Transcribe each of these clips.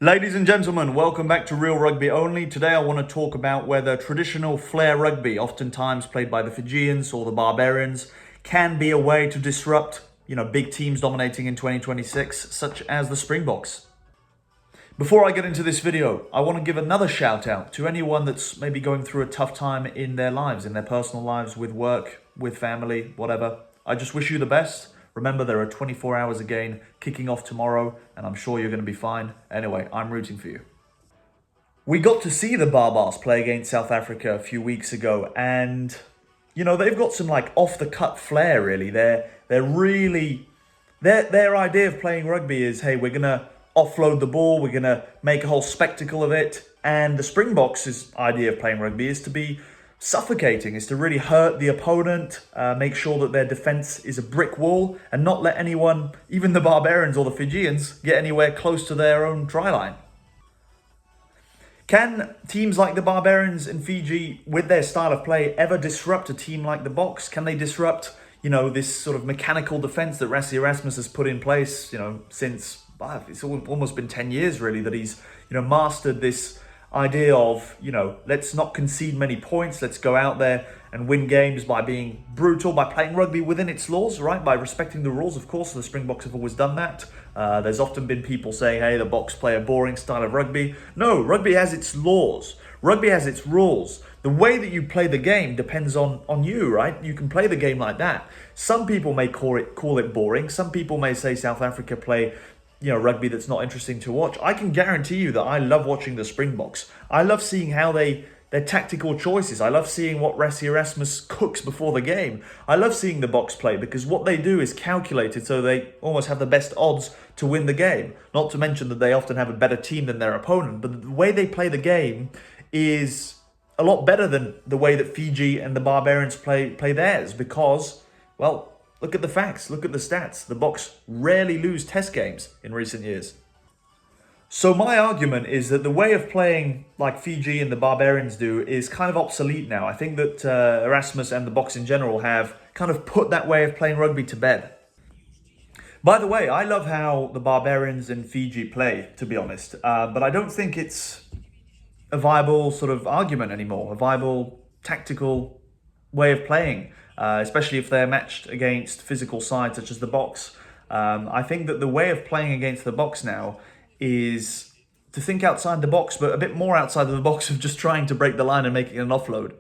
Ladies and gentlemen, welcome back to Real Rugby Only. Today I want to talk about whether traditional FLAIR Rugby, oftentimes played by the Fijians or the Barbarians, can be a way to disrupt, big teams dominating in 2026, such as the Springboks. Before I get into this video, I want to give another shout out to anyone that's maybe going through a tough time in their lives, in their personal lives, with work, with family, whatever. I just wish you the best. Remember, there are 24 hours again kicking off tomorrow, and I'm sure you're going to be fine. Anyway, I'm rooting for you. We got to see the Barbars play against South Africa a few weeks ago, and they've got some off-the-cut flair. Really, their idea of playing rugby is, hey, we're gonna offload the ball, we're gonna make a whole spectacle of it, and the Springboks' idea of playing rugby is to be suffocating, is to really hurt the opponent, make sure that their defense is a brick wall and not let anyone, even the Barbarians or the Fijians, get anywhere close to their own try line. Can teams like the Barbarians and Fiji, with their style of play, ever disrupt a team like the Boks? Can they disrupt, this sort of mechanical defense that Rassie Erasmus has put in place, since, it's almost been 10 years really that he's, mastered this idea of, let's not concede many points. Let's go out there and win games by being brutal, by playing rugby within its laws, right? By respecting the rules, of course. The Springboks have always done that. There's often been people saying, hey, the Boks play a boring style of rugby. No, rugby has its laws. Rugby has its rules. The way that you play the game depends on you, right? You can play the game like that. Some people may call it boring. Some people may say South Africa play rugby that's not interesting to watch. I can guarantee you that I love watching the Springboks. I love seeing how their tactical choices. I love seeing what Rassie Erasmus cooks before the game. I love seeing the Boks play because what they do is calculated, so they almost have the best odds to win the game. Not to mention that they often have a better team than their opponent, but the way they play the game is a lot better than the way that Fiji and the Barbarians play theirs because, well, look at the facts, look at the stats. The Boks rarely lose test games in recent years. So my argument is that the way of playing like Fiji and the Barbarians do is kind of obsolete now. I think that Erasmus and the Boks in general have kind of put that way of playing rugby to bed. By the way, I love how the Barbarians and Fiji play, to be honest. But I don't think it's a viable sort of argument anymore, a viable tactical way of playing. Especially if they're matched against physical sides such as the Boks. I think that the way of playing against the Boks now is to think outside the box, but a bit more outside of the box of just trying to break the line and making an offload.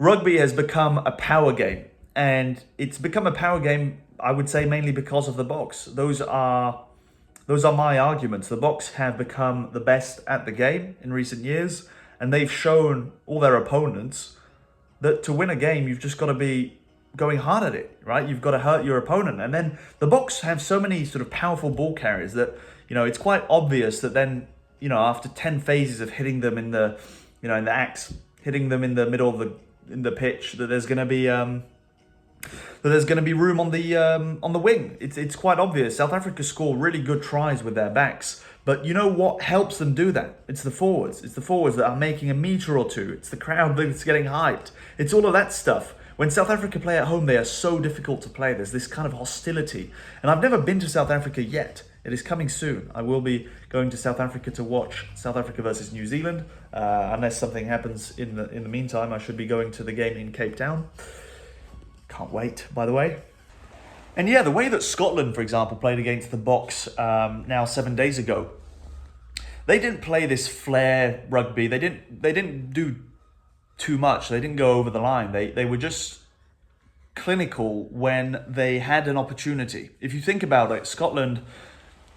Rugby has become a power game, and it's become a power game, I would say, mainly because of the Boks. Those are my arguments. The Boks have become the best at the game in recent years, and they've shown all their opponents that to win a game, you've just got to be going hard at it, right? You've got to hurt your opponent. And then the Boks have so many sort of powerful ball carriers that, it's quite obvious that then, after 10 phases of hitting them in the, in the axe, hitting them in the middle of the pitch, that there's going to be room on the wing. It's quite obvious. South Africa score really good tries with their backs. But you know what helps them do that? It's the forwards. It's the forwards that are making a metre or two. It's the crowd that's getting hyped. It's all of that stuff. When South Africa play at home, they are so difficult to play. There's this kind of hostility. And I've never been to South Africa yet. It is coming soon. I will be going to South Africa to watch South Africa versus New Zealand. Unless something happens in the meantime, I should be going to the game in Cape Town. Can't wait, by the way. And yeah, the way that Scotland, for example, played against the Boks now 7 days ago, they didn't play this flair rugby. They didn't do too much. They didn't go over the line. They were just clinical when they had an opportunity. If you think about it, Scotland,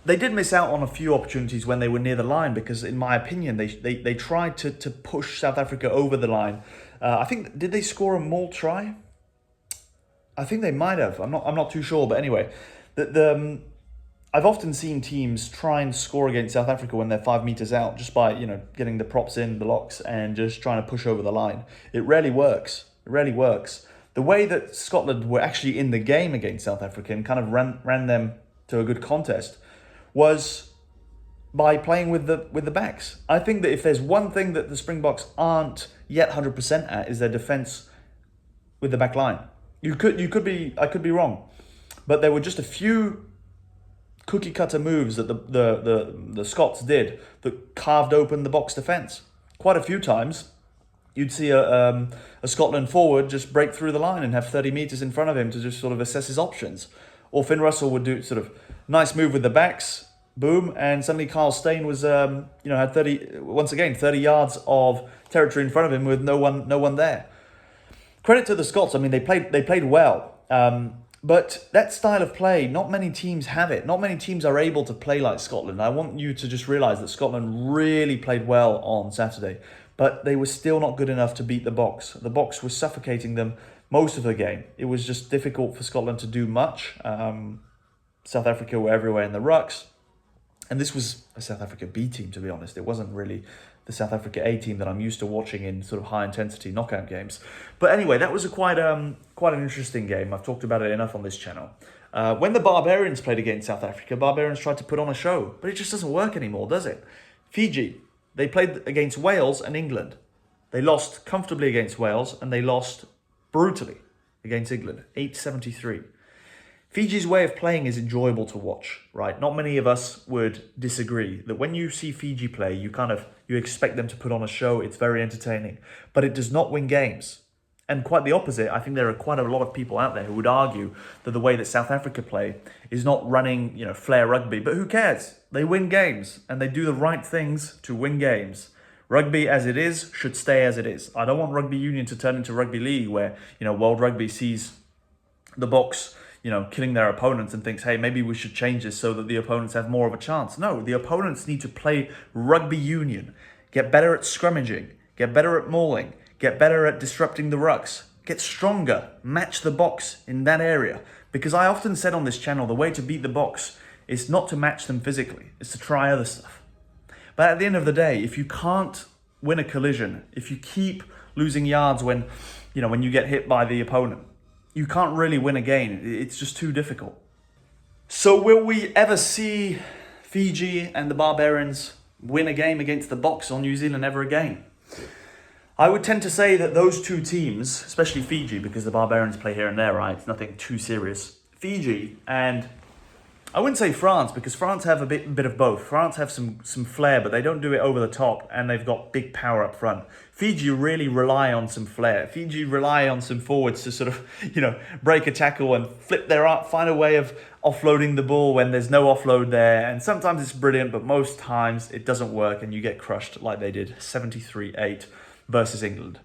they did miss out on a few opportunities when they were near the line because, in my opinion, they tried to push South Africa over the line. I think, did they score a maul try? I think they might have. I'm not too sure, but anyway, I've often seen teams try and score against South Africa when they're 5 meters out, just by getting the props in, the locks, and just trying to push over the line. It rarely works. It rarely works. The way that Scotland were actually in the game against South Africa and kind of ran them to a good contest was by playing with the backs. I think that if there's one thing that the Springboks aren't yet 100% at, is their defense with the back line. I could be wrong, but there were just a few cookie cutter moves that the Scots did that carved open the Boks defence. Quite a few times, you'd see a Scotland forward just break through the line and have 30 metres in front of him to just sort of assess his options. Or Finn Russell would do sort of nice move with the backs, boom, and suddenly Carl Steyn was had 30 yards of territory in front of him with no one there. Credit to the Scots. I mean, they played well. But that style of play, not many teams have it. Not many teams are able to play like Scotland. I want you to just realise that Scotland really played well on Saturday, but they were still not good enough to beat the Boks. The Boks were suffocating them most of the game. It was just difficult for Scotland to do much. South Africa were everywhere in the rucks. And this was a South Africa B team, to be honest. It wasn't really the South Africa A team that I'm used to watching in sort of high-intensity knockout games. But anyway, that was quite an interesting game. I've talked about it enough on this channel. When the Barbarians played against South Africa, Barbarians tried to put on a show, but it just doesn't work anymore, does it? Fiji, they played against Wales and England. They lost comfortably against Wales, and they lost brutally against England, 8-73. Fiji's way of playing is enjoyable to watch, right? Not many of us would disagree that when you see Fiji play, you expect them to put on a show. It's very entertaining, but it does not win games. And quite the opposite. I think there are quite a lot of people out there who would argue that the way that South Africa play is not running, FLAIR Rugby, but who cares? They win games and they do the right things to win games. Rugby as it is should stay as it is. I don't want rugby union to turn into rugby league where, World Rugby sees the Boks killing their opponents and thinks, hey, maybe we should change this so that the opponents have more of a chance. No, the opponents need to play rugby union, get better at scrummaging, get better at mauling, get better at disrupting the rucks, get stronger, match the Boks in that area. Because I often said on this channel, the way to beat the Boks is not to match them physically, it's to try other stuff. But at the end of the day, if you can't win a collision, if you keep losing yards when you get hit by the opponent, you can't really win a game. It's just too difficult. So will we ever see Fiji and the Barbarians win a game against the Boks or New Zealand ever again? I would tend to say that those two teams, especially Fiji, because the Barbarians play here and there, right? It's nothing too serious. Fiji and I wouldn't say France, because France have a bit of both. France have some flair, but they don't do it over the top, and they've got big power up front. Fiji really rely on some flair. Fiji rely on some forwards to sort of, break a tackle and find a way of offloading the ball when there's no offload there. And sometimes it's brilliant, but most times it doesn't work, and you get crushed like they did 73-8 versus England.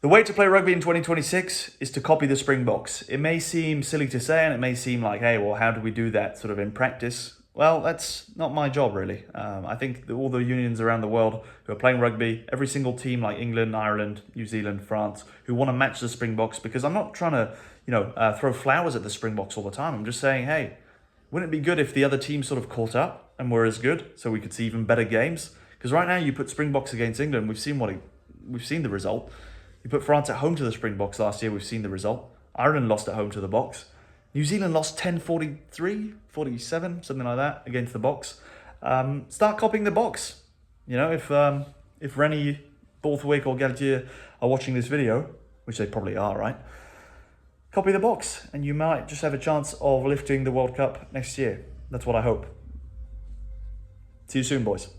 The way to play rugby in 2026 is to copy the Springboks. It may seem silly to say, and it may seem like, hey, well, how do we do that sort of in practice? Well, that's not my job, really. I think that all the unions around the world who are playing rugby, every single team like England, Ireland, New Zealand, France, who want to match the Springboks, because I'm not trying to, throw flowers at the Springboks all the time. I'm just saying, hey, wouldn't it be good if the other team sort of caught up and were as good, so we could see even better games? Because right now, you put Springboks against England, we've seen the result. You put France at home to the Springboks last year, we've seen the result. Ireland lost at home to the Boks. New Zealand lost 10-43, 47, something like that, against the Boks. Start copying the Boks. If Rennie, Borthwick or Galtier are watching this video, which they probably are, right? Copy the Boks, and you might just have a chance of lifting the World Cup next year. That's what I hope. See you soon, boys.